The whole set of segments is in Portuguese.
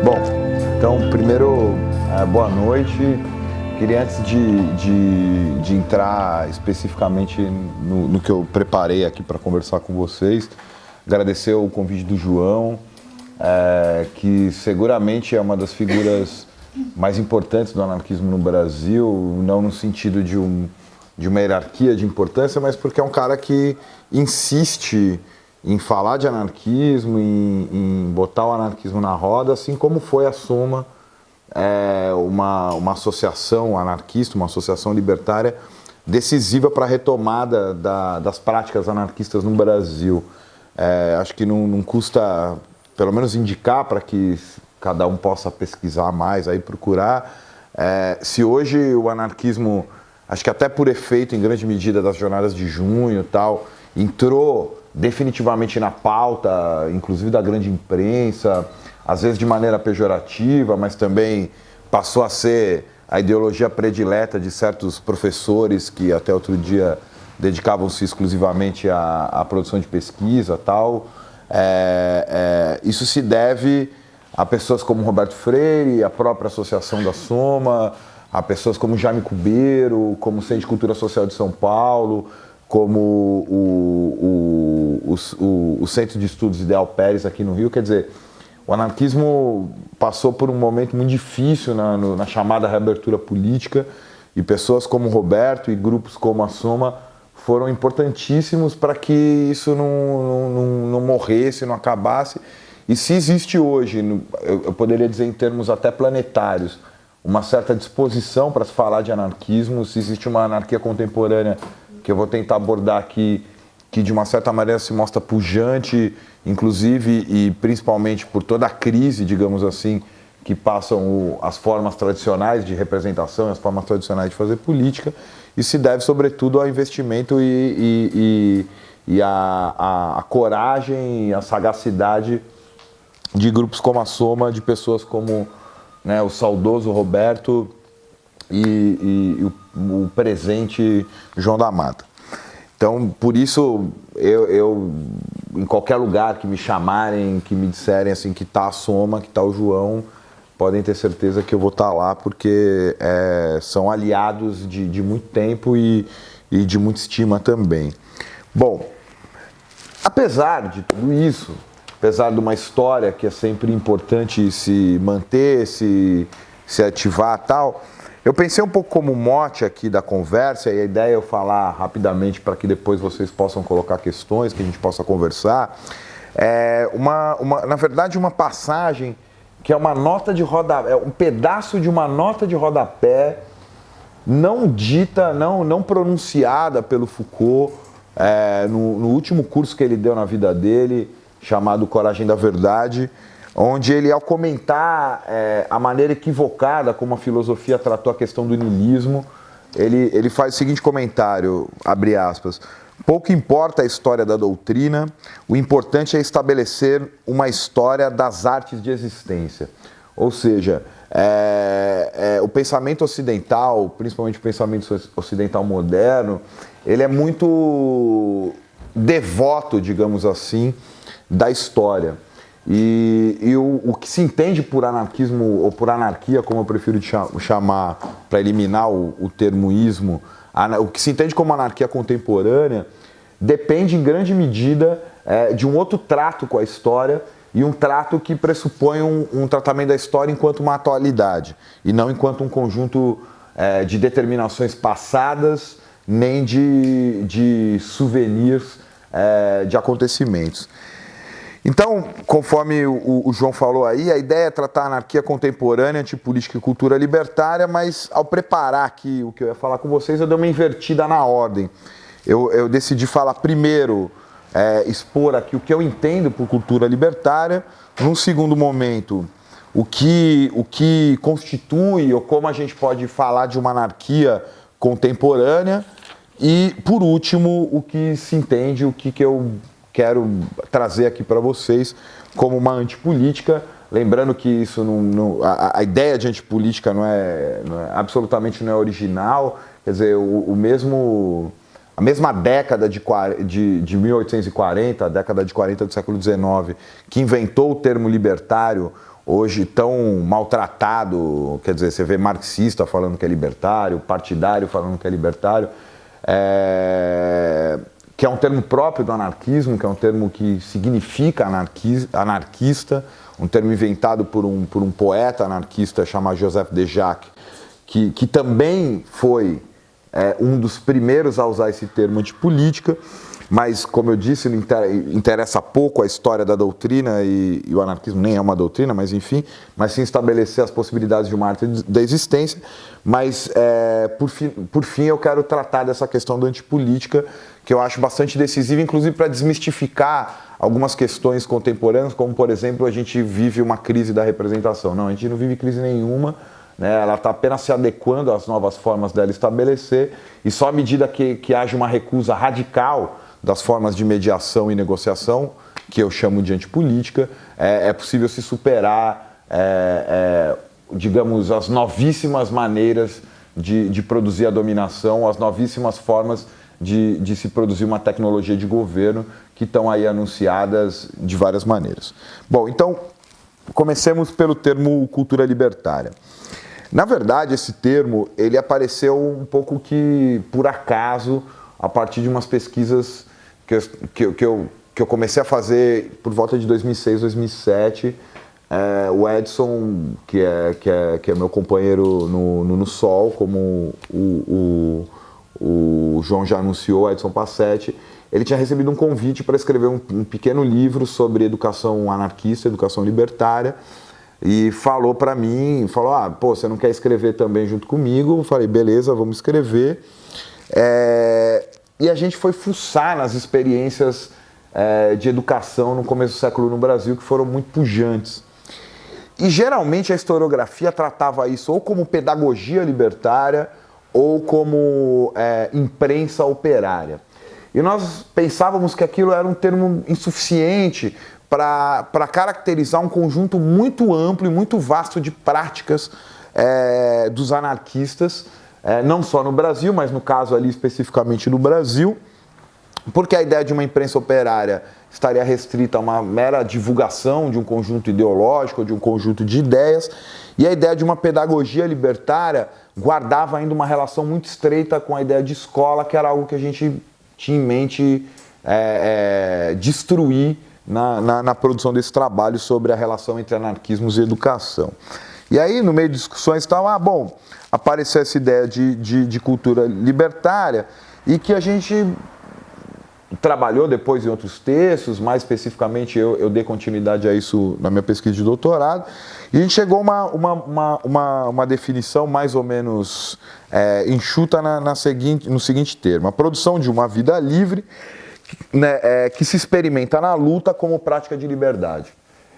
Bom, então, primeiro, boa noite. Queria, antes de entrar especificamente no que eu preparei aqui para conversar com vocês, agradecer o convite do João, que seguramente é uma das figuras mais importantes do anarquismo no Brasil, não no sentido de uma hierarquia de importância, mas porque é um cara que insiste em falar de anarquismo, em botar o anarquismo na roda, assim como foi a Soma, uma associação anarquista, uma associação libertária decisiva para a retomada das práticas anarquistas no Brasil. Acho que não custa, pelo menos, indicar para que cada um possa pesquisar mais, aí procurar. Se hoje o anarquismo, acho que até por efeito, em grande medida, das jornadas de junho e tal, entrou definitivamente na pauta, inclusive da grande imprensa, às vezes de maneira pejorativa, mas também passou a ser a ideologia predileta de certos professores que até outro dia dedicavam-se exclusivamente à produção de pesquisa e tal. Isso se deve a pessoas como Roberto Freire, a própria Associação da Soma, a pessoas como Jaime Cubeiro, como o Centro de Cultura Social de São Paulo, como o Centro de Estudos Ideal Pérez aqui no Rio. Quer dizer, o anarquismo passou por um momento muito difícil na chamada reabertura política, e pessoas como Roberto e grupos como a Soma foram importantíssimos para que isso não morresse, não acabasse. E se existe hoje, eu poderia dizer em termos até planetários, uma certa disposição para se falar de anarquismo, se existe uma anarquia contemporânea que eu vou tentar abordar aqui, que de uma certa maneira se mostra pujante, inclusive e principalmente por toda a crise, digamos assim, que passam as formas tradicionais de representação, as formas tradicionais de fazer política, e se deve sobretudo ao investimento e a coragem, a sagacidade de grupos como a Soma, de pessoas como, né, o saudoso Roberto e o presente João da Mata. Então, por isso, eu em qualquer lugar que me chamarem, que me disserem assim que está a Soma, que está o João, podem ter certeza que eu vou estar lá, porque são aliados de muito tempo e de muita estima também. Bom, apesar de tudo isso, apesar de uma história que é sempre importante se manter, se ativar e tal, eu pensei um pouco como mote aqui da conversa, e a ideia é eu falar rapidamente para que depois vocês possam colocar questões, que a gente possa conversar. Na verdade, uma passagem que é uma nota de rodapé, um pedaço de uma nota de rodapé não dita, não pronunciada pelo Foucault, no último curso que ele deu na vida dele, chamado Coragem da Verdade, onde ele, ao comentar a maneira equivocada como a filosofia tratou a questão do niilismo, ele faz o seguinte comentário, abre aspas: pouco importa a história da doutrina, o importante é estabelecer uma história das artes de existência. Ou seja, o pensamento ocidental, principalmente o pensamento ocidental moderno, ele é muito devoto, digamos assim, da história. E o que se entende por anarquismo, ou por anarquia, como eu prefiro chamar, para eliminar o termo ismo, o que se entende como anarquia contemporânea, depende em grande medida de um outro trato com a história, e um trato que pressupõe um tratamento da história enquanto uma atualidade, e não enquanto um conjunto de determinações passadas, nem de souvenirs de acontecimentos. Então, conforme o João falou aí, a ideia é tratar a anarquia contemporânea, antipolítica e cultura libertária, mas ao preparar aqui o que eu ia falar com vocês, eu dei uma invertida na ordem. Eu decidi falar primeiro, expor aqui o que eu entendo por cultura libertária, num segundo momento, o que constitui ou como a gente pode falar de uma anarquia contemporânea, e, por último, o que se entende, o que eu quero trazer aqui para vocês como uma antipolítica, lembrando que isso a ideia de antipolítica absolutamente não é original, quer dizer, a mesma década de 1840, a década de 40 do século XIX, que inventou o termo libertário, hoje tão maltratado, quer dizer, você vê marxista falando que é libertário, partidário falando que é libertário, que é um termo próprio do anarquismo, que é um termo que significa anarquista, um termo inventado por um poeta anarquista chamado Joseph de Jacques, que também foi um dos primeiros a usar esse termo antipolítica, mas, como eu disse, não interessa pouco a história da doutrina e o anarquismo nem é uma doutrina, mas enfim, mas sim estabelecer as possibilidades de uma arte da existência. Mas, por fim, eu quero tratar dessa questão da antipolítica, que eu acho bastante decisiva, inclusive para desmistificar algumas questões contemporâneas, como, por exemplo, a gente vive uma crise da representação. Não, a gente não vive crise nenhuma, né? Ela está apenas se adequando às novas formas dela estabelecer, e só à medida que haja uma recusa radical das formas de mediação e negociação, que eu chamo de antipolítica, é possível se superar, digamos, as novíssimas maneiras de produzir a dominação, as novíssimas formas de se produzir uma tecnologia de governo que estão aí anunciadas de várias maneiras. Bom, então, comecemos pelo termo cultura libertária. Na verdade, esse termo ele apareceu um pouco que por acaso, a partir de umas pesquisas que eu comecei a fazer por volta de 2006, 2007. O Edson, que é meu companheiro no Sol, como o João já anunciou, Edson Passetti, ele tinha recebido um convite para escrever um pequeno livro sobre educação anarquista, educação libertária, e falou para mim, pô, você não quer escrever também junto comigo? Eu falei, beleza, vamos escrever. E a gente foi fuçar nas experiências de educação no começo do século no Brasil, que foram muito pujantes. E geralmente a historiografia tratava isso ou como pedagogia libertária ou como imprensa operária. E nós pensávamos que aquilo era um termo insuficiente para caracterizar um conjunto muito amplo e muito vasto de práticas dos anarquistas, não só no Brasil, mas no caso ali especificamente no Brasil, porque a ideia de uma imprensa operária estaria restrita a uma mera divulgação de um conjunto ideológico, de um conjunto de ideias, e a ideia de uma pedagogia libertária guardava ainda uma relação muito estreita com a ideia de escola, que era algo que a gente tinha em mente destruir na produção desse trabalho sobre a relação entre anarquismos e educação. E aí, no meio de discussões, apareceu essa ideia de cultura libertária e que a gente trabalhou depois em outros textos, mais especificamente eu dei continuidade a isso na minha pesquisa de doutorado, e a gente chegou a uma definição mais ou menos enxuta no seguinte termo: a produção de uma vida livre, né, que se experimenta na luta como prática de liberdade.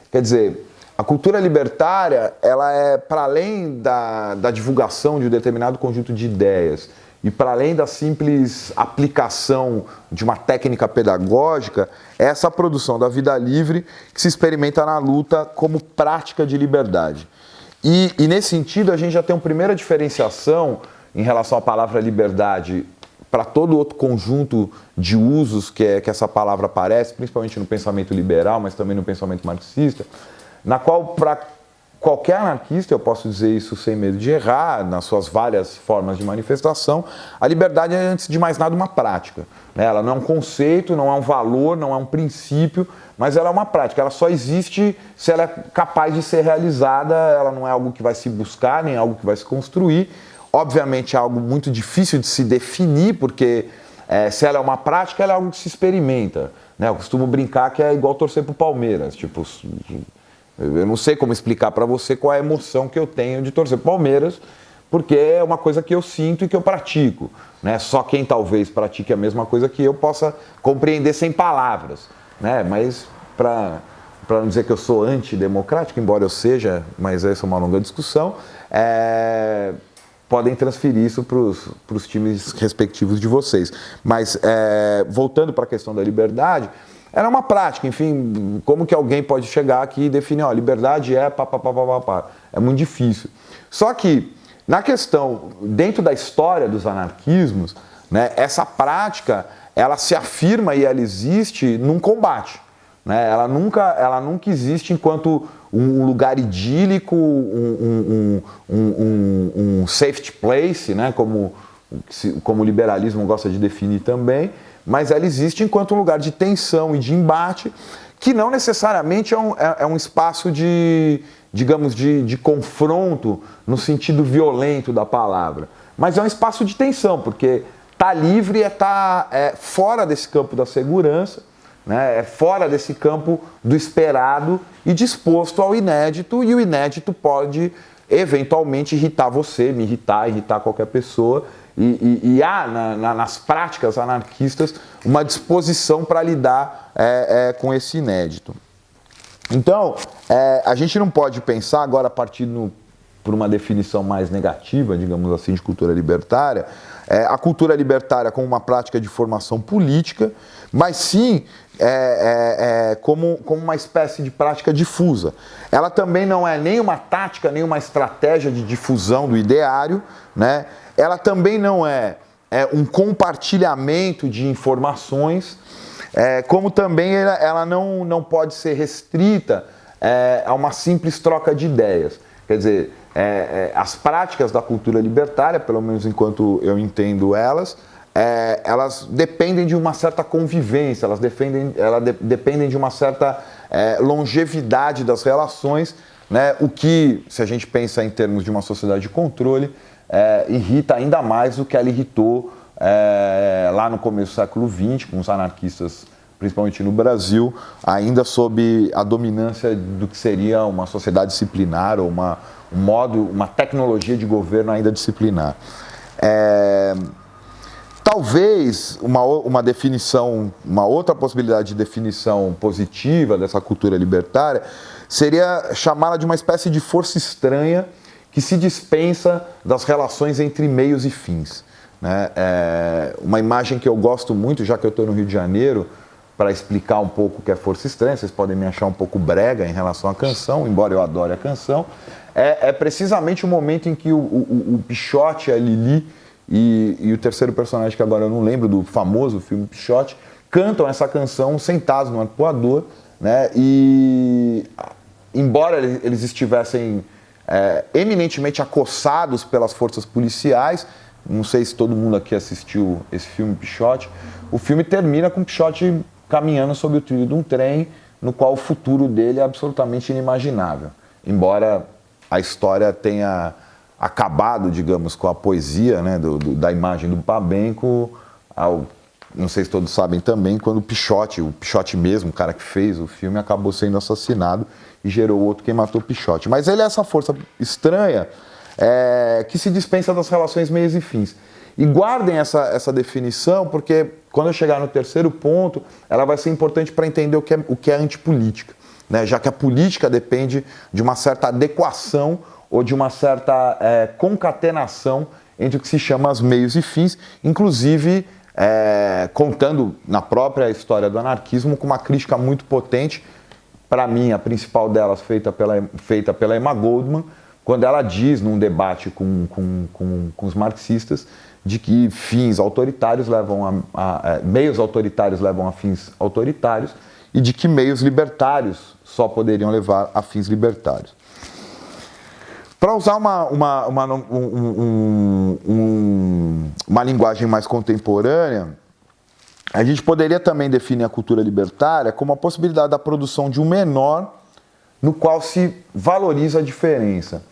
Quer dizer, a cultura libertária, ela é para além da divulgação de um determinado conjunto de ideias e para além da simples aplicação de uma técnica pedagógica, é essa produção da vida livre que se experimenta na luta como prática de liberdade. E nesse sentido, a gente já tem uma primeira diferenciação em relação à palavra liberdade para todo outro conjunto de usos que essa palavra aparece, principalmente no pensamento liberal, mas também no pensamento marxista, na qual, para qualquer anarquista, eu posso dizer isso sem medo de errar, nas suas várias formas de manifestação, a liberdade é, antes de mais nada, uma prática. Ela não é um conceito, não é um valor, não é um princípio, mas ela é uma prática. Ela só existe se ela é capaz de ser realizada, ela não é algo que vai se buscar, nem algo que vai se construir. Obviamente é algo muito difícil de se definir, porque se ela é uma prática, ela é algo que se experimenta. Eu costumo brincar que é igual torcer pro Palmeiras. Tipo, eu não sei como explicar para você qual é a emoção que eu tenho de torcer pro Palmeiras, porque é uma coisa que eu sinto e que eu pratico. Só quem talvez pratique a mesma coisa que eu possa compreender sem palavras. Mas para não dizer que eu sou antidemocrático, embora eu seja, mas essa é uma longa discussão, podem transferir isso para os times respectivos de vocês. Mas, voltando para a questão da liberdade, era uma prática, enfim, como que alguém pode chegar aqui e definir, liberdade é é muito difícil. Só que, na questão, dentro da história dos anarquismos, essa prática, ela se afirma e ela existe num combate. né? Ela nunca existe enquanto um lugar idílico, um safety place, né? Como o liberalismo gosta de definir também, mas ela existe enquanto um lugar de tensão e de embate, que não necessariamente é um espaço digamos, de confronto no sentido violento da palavra, mas é um espaço de tensão, porque tá livre é fora desse campo da segurança, né? É fora desse campo do esperado e disposto ao inédito, e o inédito pode eventualmente irritar você, me irritar qualquer pessoa, e há nas práticas anarquistas uma disposição para lidar com esse inédito. Então, a gente não pode pensar agora, partindo por uma definição mais negativa, digamos assim, de cultura libertária, a cultura libertária como uma prática de formação política, mas sim como uma espécie de prática difusa. Ela também não é nem uma tática, nem uma estratégia de difusão do ideário, né? Ela também não é um compartilhamento de informações, como também ela não pode ser restrita a uma simples troca de ideias. Quer dizer, as práticas da cultura libertária, pelo menos enquanto eu entendo elas dependem de uma certa convivência, elas dependem de uma certa longevidade das relações, né? O que, se a gente pensa em termos de uma sociedade de controle, irrita ainda mais do que ela irritou lá no começo do século XX, com os anarquistas, principalmente no Brasil, ainda sob a dominância do que seria uma sociedade disciplinar ou uma tecnologia de governo ainda disciplinar. Talvez uma outra possibilidade de definição positiva dessa cultura libertária seria chamá-la de uma espécie de força estranha que se dispensa das relações entre meios e fins, né? Uma imagem que eu gosto muito, já que eu estou no Rio de Janeiro, para explicar um pouco o que é força estranha, vocês podem me achar um pouco brega em relação à canção, embora eu adore a canção, é precisamente o momento em que o Pichote, a Lili e o terceiro personagem, que agora eu não lembro, do famoso filme Pichote, cantam essa canção sentados no arpoador, né? E embora eles estivessem eminentemente acossados pelas forças policiais, não sei se todo mundo aqui assistiu esse filme Pichote, o filme termina com o Pichote caminhando sob o trilho de um trem, no qual o futuro dele é absolutamente inimaginável. Embora a história tenha acabado, digamos, com a poesia, né, da imagem do Babenco, não sei se todos sabem também, quando o Pichote mesmo, o cara que fez o filme, acabou sendo assassinado e gerou outro quem matou o Pichote. Mas ele é essa força estranha que se dispensa das relações meios e fins. E guardem essa definição, porque quando eu chegar no terceiro ponto, ela vai ser importante para entender o que é antipolítica, né? Já que a política depende de uma certa adequação ou de uma certa concatenação entre o que se chama os meios e fins, inclusive contando na própria história do anarquismo com uma crítica muito potente, para mim a principal delas feita pela Emma Goldman, quando ela diz num debate com os marxistas de que meios autoritários levam a fins autoritários e de que meios libertários só poderiam levar a fins libertários. Para usar uma linguagem mais contemporânea, a gente poderia também definir a cultura libertária como a possibilidade da produção de um menor no qual se valoriza a diferença.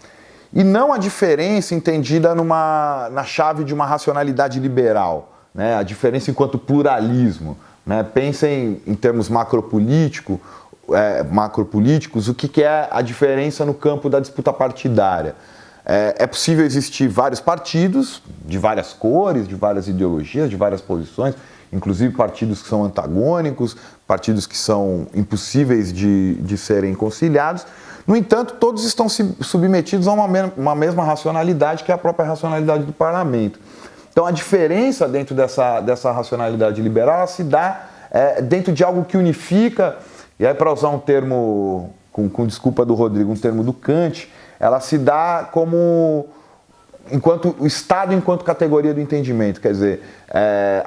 E não a diferença entendida na chave de uma racionalidade liberal, né? A diferença enquanto pluralismo, né? Pensem em termos macropolíticos, o que é a diferença no campo da disputa partidária. É possível existir vários partidos, de várias cores, de várias ideologias, de várias posições, inclusive partidos que são antagônicos, partidos que são impossíveis de serem conciliados. No entanto, todos estão submetidos a uma mesma racionalidade, que é a própria racionalidade do parlamento. Então, a diferença dentro dessa racionalidade liberal se dá dentro de algo que unifica, e aí, para usar um termo, com desculpa do Rodrigo, um termo do Kant, ela se dá como o Estado enquanto categoria do entendimento. Quer dizer,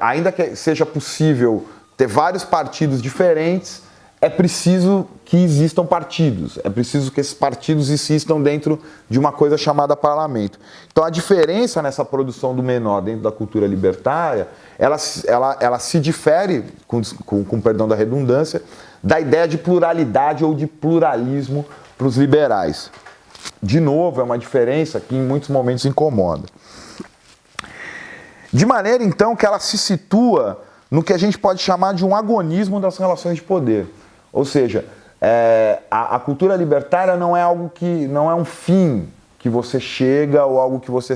ainda que seja possível ter vários partidos diferentes, é preciso que existam partidos, é preciso que esses partidos existam dentro de uma coisa chamada parlamento. Então a diferença nessa produção do menor dentro da cultura libertária, ela se difere, com perdão da redundância, da ideia de pluralidade ou de pluralismo para os liberais. De novo, é uma diferença que em muitos momentos incomoda. De maneira, então, que ela se situa no que a gente pode chamar de um agonismo das relações de poder. Ou seja, a cultura libertária não é algo que não é um fim que você chega ou algo que você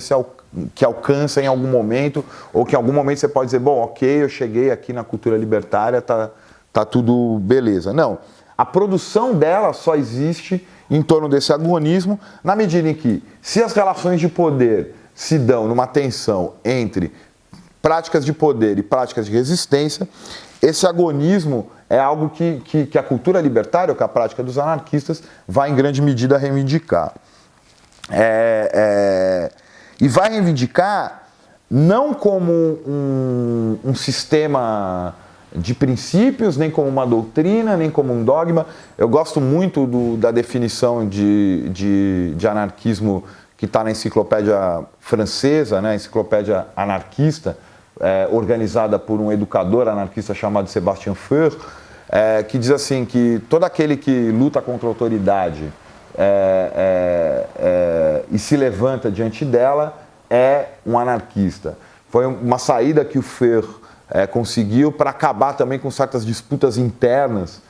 que alcança em algum momento, ou que em algum momento você pode dizer, bom, ok, eu cheguei aqui na cultura libertária, tá tudo beleza. Não, a produção dela só existe em torno desse agonismo, na medida em que, se as relações de poder se dão numa tensão entre práticas de poder e práticas de resistência, esse agonismo é algo que a cultura libertária, ou que a prática dos anarquistas, vai em grande medida reivindicar. E vai reivindicar não como um sistema de princípios, nem como uma doutrina, nem como um dogma. Eu gosto muito da definição de anarquismo que está na enciclopédia francesa, né, enciclopédia anarquista, organizada por um educador anarquista chamado Sébastien Faure, que diz assim que todo aquele que luta contra a autoridade e se levanta diante dela é um anarquista. Foi uma saída que o Faure conseguiu para acabar também com certas disputas internas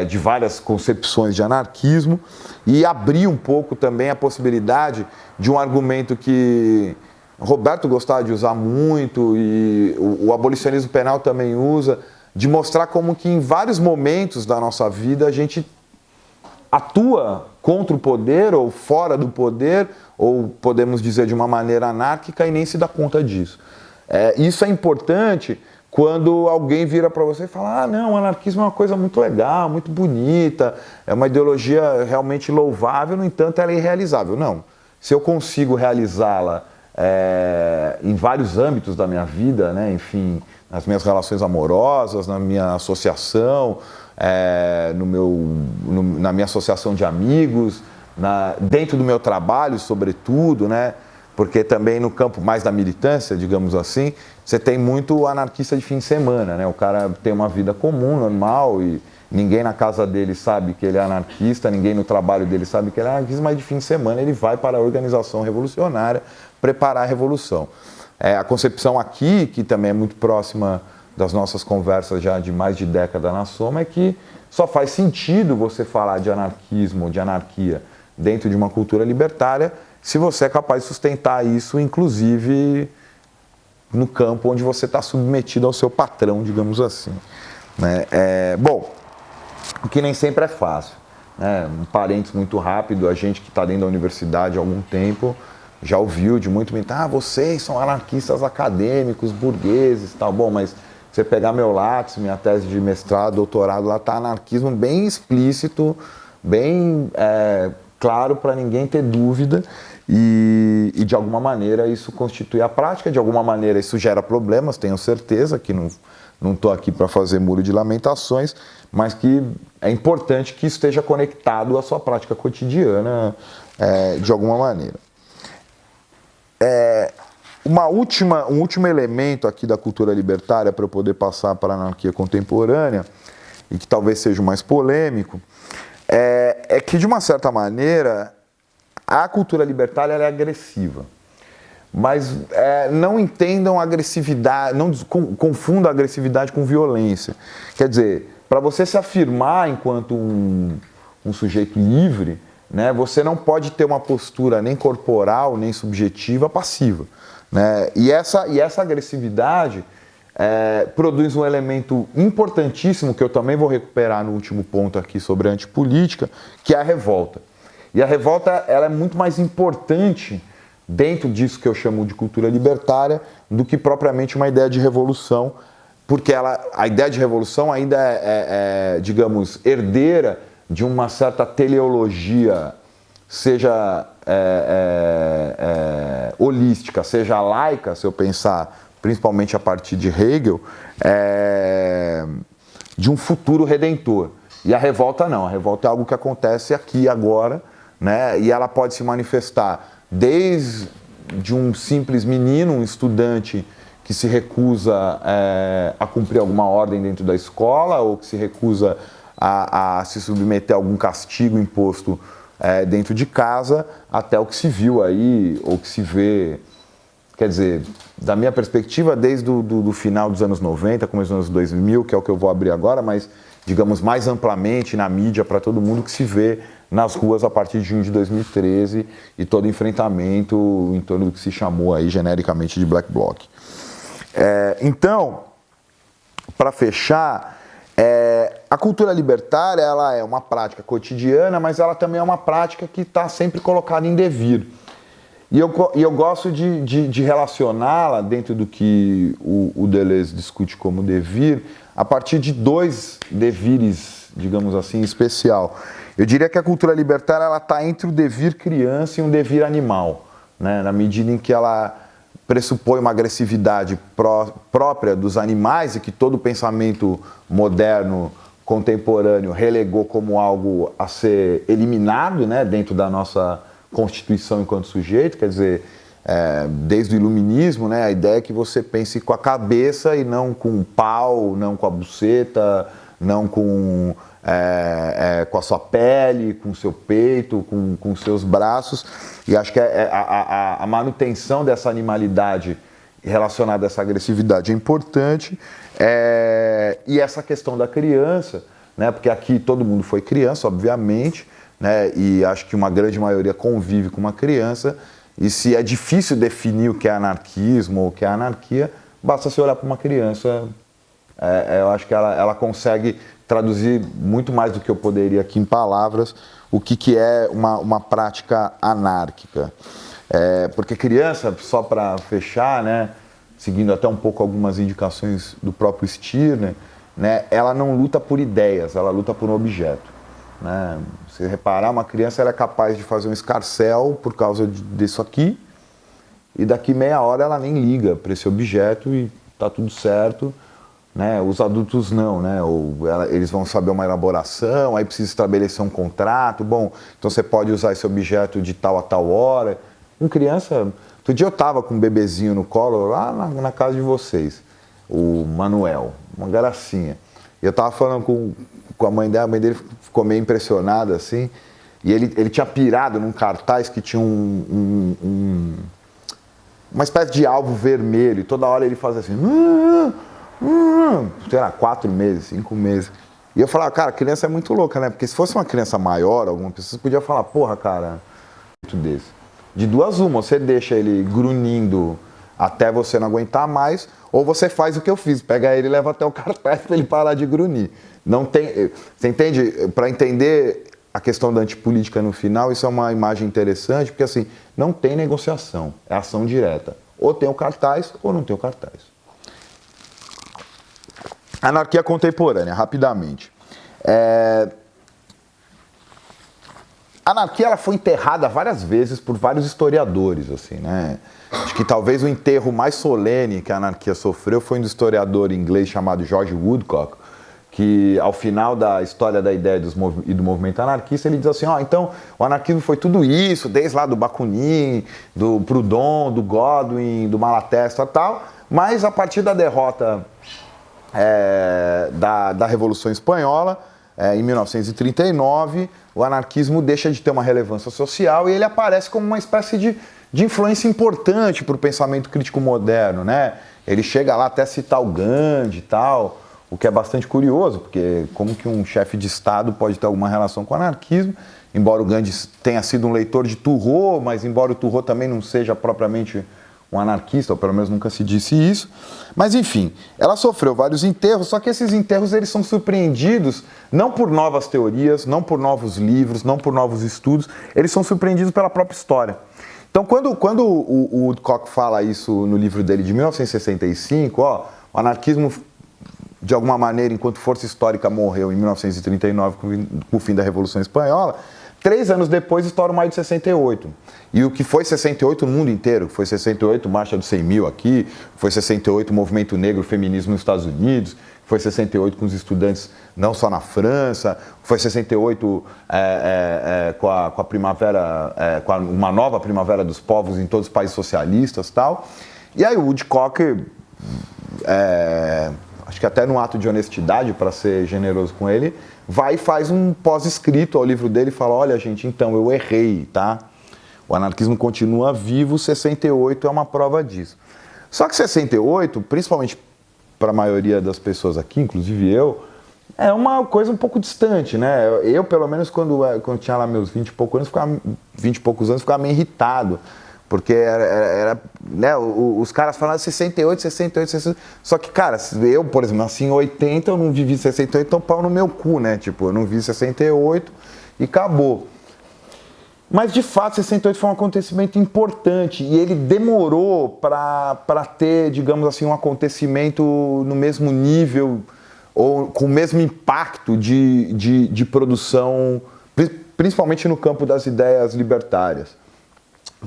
de várias concepções de anarquismo e abrir um pouco também a possibilidade de um argumento que Roberto gostava de usar muito e o abolicionismo penal também usa, de mostrar como que em vários momentos da nossa vida a gente atua contra o poder ou fora do poder, ou podemos dizer de uma maneira anárquica e nem se dá conta disso. Isso é importante quando alguém vira para você e fala, não, o anarquismo é uma coisa muito legal, muito bonita, é uma ideologia realmente louvável, no entanto ela é irrealizável. Não, se eu consigo realizá-la em vários âmbitos da minha vida, né, enfim, nas minhas relações amorosas, na minha associação, na minha associação de amigos, dentro do meu trabalho, sobretudo, né, porque também no campo mais da militância, digamos assim, você tem muito anarquista de fim de semana, né? O cara tem uma vida comum, normal, e ninguém na casa dele sabe que ele é anarquista, ninguém no trabalho dele sabe que ele é anarquista, mas de fim de semana ele vai para a organização revolucionária preparar a revolução. A concepção aqui, que também é muito próxima das nossas conversas já de mais de década na Soma, é que só faz sentido você falar de anarquismo, de anarquia, dentro de uma cultura libertária, se você é capaz de sustentar isso, inclusive no campo onde você está submetido ao seu patrão, digamos assim. Né? Bom, o que nem sempre é fácil. Né? Um parênteses muito rápido, a gente que está dentro da universidade há algum tempo já ouviu de muito vocês são anarquistas acadêmicos, burgueses e tal. Bom, mas você pegar meu lápis, minha tese de mestrado, doutorado, lá está anarquismo bem explícito, bem claro para ninguém ter dúvida. E de alguma maneira isso constitui a prática, de alguma maneira isso gera problemas, tenho certeza que não estou aqui para fazer muro de lamentações, mas que é importante que esteja conectado à sua prática cotidiana de alguma maneira. Um último elemento aqui da cultura libertária para eu poder passar para a anarquia contemporânea, e que talvez seja o mais polêmico, é que de uma certa maneira a cultura libertária ela é agressiva, mas não entendam agressividade, não confundam agressividade com violência. Quer dizer, para você se afirmar enquanto um sujeito livre, né, você não pode ter uma postura nem corporal, nem subjetiva passiva. Né? E essa agressividade produz um elemento importantíssimo, que eu também vou recuperar no último ponto aqui sobre a antipolítica, que é a revolta. E a revolta ela é muito mais importante dentro disso que eu chamo de cultura libertária do que propriamente uma ideia de revolução, porque a ideia de revolução ainda digamos, herdeira de uma certa teleologia, seja holística, seja laica, se eu pensar principalmente a partir de Hegel, de um futuro redentor. E a revolta não, a revolta é algo que acontece aqui agora, né? E ela pode se manifestar desde um simples menino, um estudante que se recusa a cumprir alguma ordem dentro da escola ou que se recusa a se submeter a algum castigo imposto dentro de casa, até o que se viu aí, ou que se vê, quer dizer, da minha perspectiva, desde do final dos anos 90, começo dos anos 2000, que é o que eu vou abrir agora, mas, digamos, mais amplamente na mídia para todo mundo, que se vê nas ruas a partir de junho de 2013 e todo enfrentamento em torno do que se chamou aí genericamente de Black Bloc. Então, para fechar, a cultura libertária ela é uma prática cotidiana, mas ela também é uma prática que está sempre colocada em devir. E eu gosto de relacioná-la dentro do que o Deleuze discute como devir, a partir de dois devires, digamos assim, em especial. Eu diria que a cultura libertária está entre o devir criança e um devir animal, né? Na medida em que ela pressupõe uma agressividade própria dos animais e que todo o pensamento moderno, contemporâneo, relegou como algo a ser eliminado, né, dentro da nossa constituição enquanto sujeito, quer dizer, desde o iluminismo, né, a ideia é que você pense com a cabeça e não com o pau, não com a buceta, não com a sua pele, com o seu peito, com os seus braços. E acho que a manutenção dessa animalidade relacionada a essa agressividade é importante. E essa questão da criança, né, porque aqui todo mundo foi criança, obviamente, né, e acho que uma grande maioria convive com uma criança, e se é difícil definir o que é anarquismo ou o que é anarquia, basta você olhar para uma criança. Eu acho que ela consegue traduzir muito mais do que eu poderia aqui em palavras o que é uma prática anárquica. Porque criança, só para fechar, né, seguindo até um pouco algumas indicações do próprio Stirner, né, ela não luta por ideias, ela luta por um objeto. Né? Se reparar, uma criança ela é capaz de fazer um escarcéu por causa disso aqui, e daqui meia hora ela nem liga para esse objeto e está tudo certo. Né? Os adultos não, né? Eles vão saber uma elaboração, aí precisa estabelecer um contrato. Bom, então você pode usar esse objeto de tal a tal hora. Com criança, outro dia eu estava com um bebezinho no colo lá na casa de vocês, o Manuel, uma gracinha. E eu estava falando com a mãe dele ficou meio impressionada assim, e ele tinha pirado num cartaz que tinha uma espécie de alvo vermelho, e toda hora ele fazia assim, sei lá, 4 meses, 5 meses. E eu falava, cara, a criança é muito louca, né? Porque se fosse uma criança maior, alguma pessoa, você podia falar, porra, cara, desse. De duas uma, você deixa ele grunhindo até você não aguentar mais, ou você faz o que eu fiz, pega ele e leva até o cartaz para ele parar de grunhir. Não tem, você entende? Para entender a questão da antipolítica no final, isso é uma imagem interessante, porque assim, não tem negociação, é ação direta. Ou tem o cartaz, ou não tem o cartaz. Anarquia contemporânea, rapidamente. A anarquia ela foi enterrada várias vezes por vários historiadores, assim, né? Acho que talvez o enterro mais solene que a anarquia sofreu foi um historiador inglês chamado George Woodcock, que ao final da história da ideia e do movimento anarquista, ele diz assim, então o anarquismo foi tudo isso, desde lá do Bakunin, do Proudhon, do Godwin, do Malatesta e tal, mas a partir da derrota da Revolução Espanhola, em 1939, o anarquismo deixa de ter uma relevância social e ele aparece como uma espécie de influência importante para o pensamento crítico moderno, né? Ele chega lá até citar o Gandhi e tal, o que é bastante curioso, porque como que um chefe de Estado pode ter alguma relação com o anarquismo, embora o Gandhi tenha sido um leitor de Thoreau, mas embora o Thoreau também não seja propriamente um anarquista, ou pelo menos nunca se disse isso. Mas enfim, ela sofreu vários enterros, só que esses enterros eles são surpreendidos não por novas teorias, não por novos livros, não por novos estudos, eles são surpreendidos pela própria história. Então quando o Woodcock fala isso no livro dele de 1965, o anarquismo de alguma maneira, enquanto força histórica, morreu em 1939 com o fim da Revolução Espanhola, 3 anos depois estoura o maio de 68. E o que foi 68 no mundo inteiro, foi 68 Marcha dos 100 Mil aqui, foi 68 Movimento Negro, Feminismo nos Estados Unidos, foi 68 com os estudantes não só na França, foi 68 com a primavera, com uma nova primavera dos povos em todos os países socialistas e tal. E aí o Woodcock, acho que até num ato de honestidade, para ser generoso com ele, vai e faz um pós-escrito ao livro dele e fala, olha gente, então eu errei, tá? O anarquismo continua vivo, 68 é uma prova disso. Só que 68, principalmente para a maioria das pessoas aqui, inclusive eu, é uma coisa um pouco distante, né? Eu, pelo menos, quando tinha lá meus 20 e poucos anos, ficava meio irritado. Porque né, os caras falavam 68, 68, 68. Só que, cara, eu, por exemplo, nasci em 80, eu não vivi 68, então pau no meu cu, né? Tipo, eu não vi 68 e acabou. Mas, de fato, 68 foi um acontecimento importante e ele demorou para ter, digamos assim, um acontecimento no mesmo nível ou com o mesmo impacto de produção, principalmente no campo das ideias libertárias.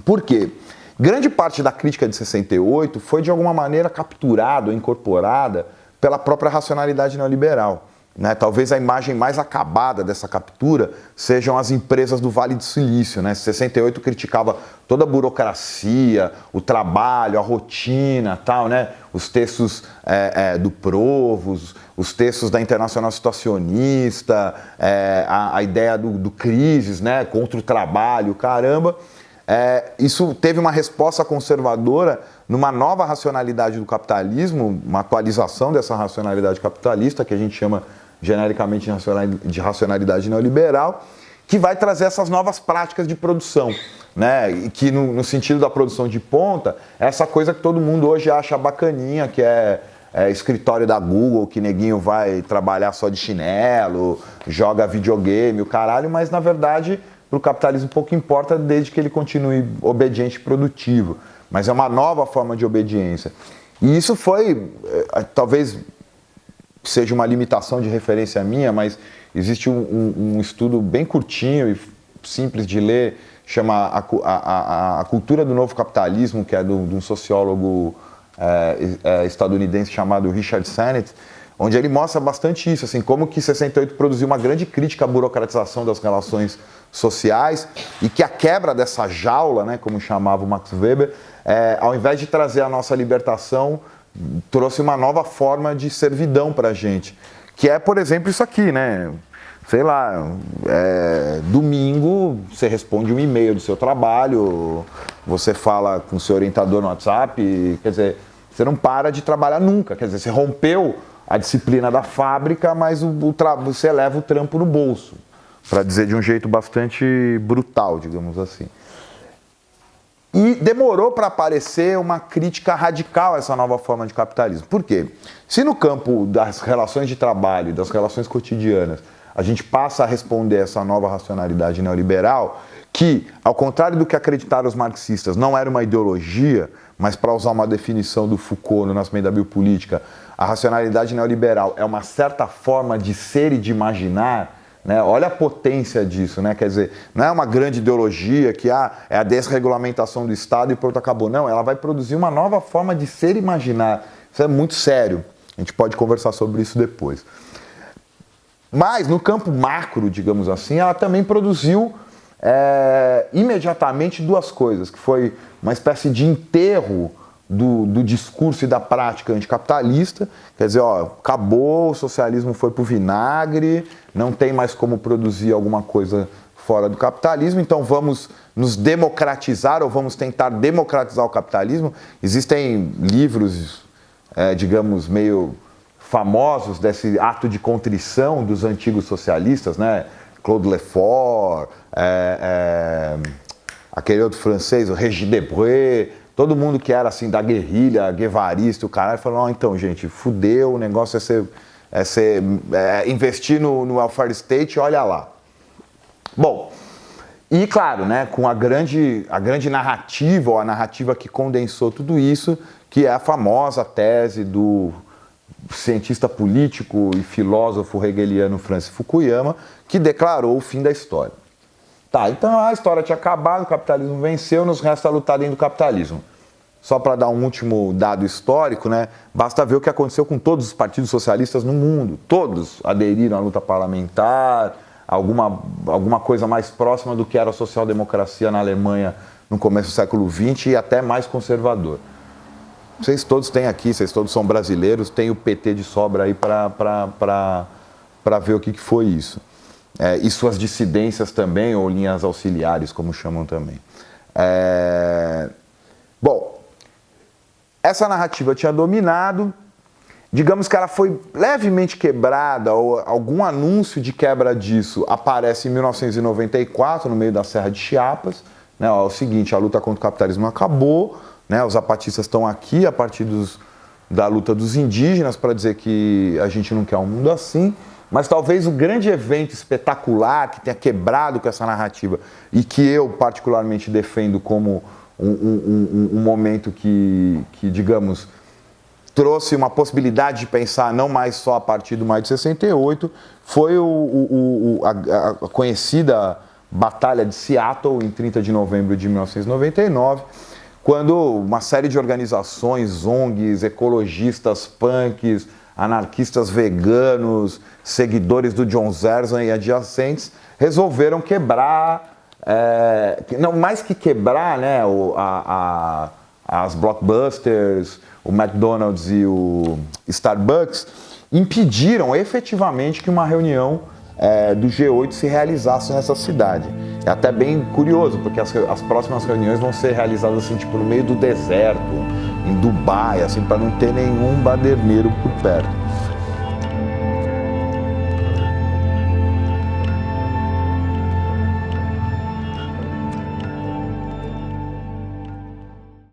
Por quê? Grande parte da crítica de 68 foi, de alguma maneira, capturada ou incorporada pela própria racionalidade neoliberal. Né? Talvez a imagem mais acabada dessa captura sejam as empresas do Vale do Silício. Né? 68 criticava toda a burocracia, o trabalho, a rotina, tal, né? Os textos do Provos, os textos da Internacional Situacionista, a ideia do Crises, né? Contra o trabalho, caramba. Isso teve uma resposta conservadora numa nova racionalidade do capitalismo, uma atualização dessa racionalidade capitalista, que a gente chama genericamente de racionalidade neoliberal, que vai trazer essas novas práticas de produção, né? E que no sentido da produção de ponta, essa coisa que todo mundo hoje acha bacaninha, que é escritório da Google, que neguinho vai trabalhar só de chinelo, joga videogame, o caralho, mas na verdade para o capitalismo pouco importa desde que ele continue obediente e produtivo. Mas é uma nova forma de obediência. E isso foi, talvez seja uma limitação de referência minha, mas existe um estudo bem curtinho e simples de ler, chama a Cultura do Novo Capitalismo, que é de um sociólogo estadunidense chamado Richard Sennett, onde ele mostra bastante isso, assim, como que 68 produziu uma grande crítica à burocratização das relações sociais e que a quebra dessa jaula, né, como chamava o Max Weber, ao invés de trazer a nossa libertação, trouxe uma nova forma de servidão para a gente, que é, por exemplo, isso aqui, né? Sei lá, domingo você responde um e-mail do seu trabalho, você fala com o seu orientador no WhatsApp, quer dizer, você não para de trabalhar nunca, quer dizer, você rompeu a disciplina da fábrica, mas você leva o trampo no bolso, para dizer de um jeito bastante brutal, digamos assim. E demorou para aparecer uma crítica radical a essa nova forma de capitalismo. Por quê? Se no campo das relações de trabalho, das relações cotidianas, a gente passa a responder essa nova racionalidade neoliberal, que, ao contrário do que acreditaram os marxistas, não era uma ideologia, mas, para usar uma definição do Foucault no Nascimento da Biopolítica, a racionalidade neoliberal é uma certa forma de ser e de imaginar, né? Olha a potência disso, né? Quer dizer, não é uma grande ideologia que é a desregulamentação do Estado e pronto, acabou. Não, ela vai produzir uma nova forma de ser e imaginar. Isso é muito sério. A gente pode conversar sobre isso depois. Mas, no campo macro, digamos assim, ela também produziu imediatamente duas coisas, que foi uma espécie de enterro do discurso e da prática anticapitalista. Quer dizer, acabou, o socialismo foi pro vinagre, não tem mais como produzir alguma coisa fora do capitalismo, então vamos nos democratizar ou vamos tentar democratizar o capitalismo. Existem livros, digamos, meio famosos desse ato de contrição dos antigos socialistas, né? Claude Lefort, aquele outro francês, o Régis Debray, todo mundo que era assim da guerrilha, guevarista, o caralho, falou, então, gente, fudeu, o negócio é investir no welfare state, olha lá. Bom, e claro, né, com a grande narrativa, ou a narrativa que condensou tudo isso, que é a famosa tese do cientista político e filósofo hegeliano Francis Fukuyama, que declarou o fim da história. Tá, então a história tinha acabado, o capitalismo venceu, nos resta lutar dentro do capitalismo. só para dar um último dado histórico, né, basta ver o que aconteceu com todos os partidos socialistas no mundo. Todos aderiram à luta parlamentar, alguma coisa mais próxima do que era a social-democracia na Alemanha no começo do século XX e até mais conservador. Vocês todos têm aqui, vocês todos são brasileiros, tem o PT de sobra aí para ver o que foi isso. E suas dissidências também, ou linhas auxiliares, como chamam também. Bom, essa narrativa tinha dominado, digamos que ela foi levemente quebrada, ou algum anúncio de quebra disso aparece em 1994, no meio da Serra de Chiapas. Né, é o seguinte, a luta contra o capitalismo acabou, né, os zapatistas estão aqui a partir da luta dos indígenas para dizer que a gente não quer um mundo assim, mas talvez o grande evento espetacular que tenha quebrado com essa narrativa e que eu particularmente defendo como um momento que, digamos, trouxe uma possibilidade de pensar não mais só a partir do maio de 68, foi a conhecida Batalha de Seattle, em 30 de novembro de 1999, quando uma série de organizações, ONGs, ecologistas, punks, anarquistas veganos, seguidores do John Zerzan e adjacentes, resolveram quebrar, não mais que quebrar, né, as Blockbusters, o McDonald's e o Starbucks, impediram efetivamente que uma reunião do G8 se realizasse nessa cidade. É até bem curioso, porque as próximas reuniões vão ser realizadas assim, tipo, no meio do deserto, em Dubai, assim, para não ter nenhum baderneiro por perto.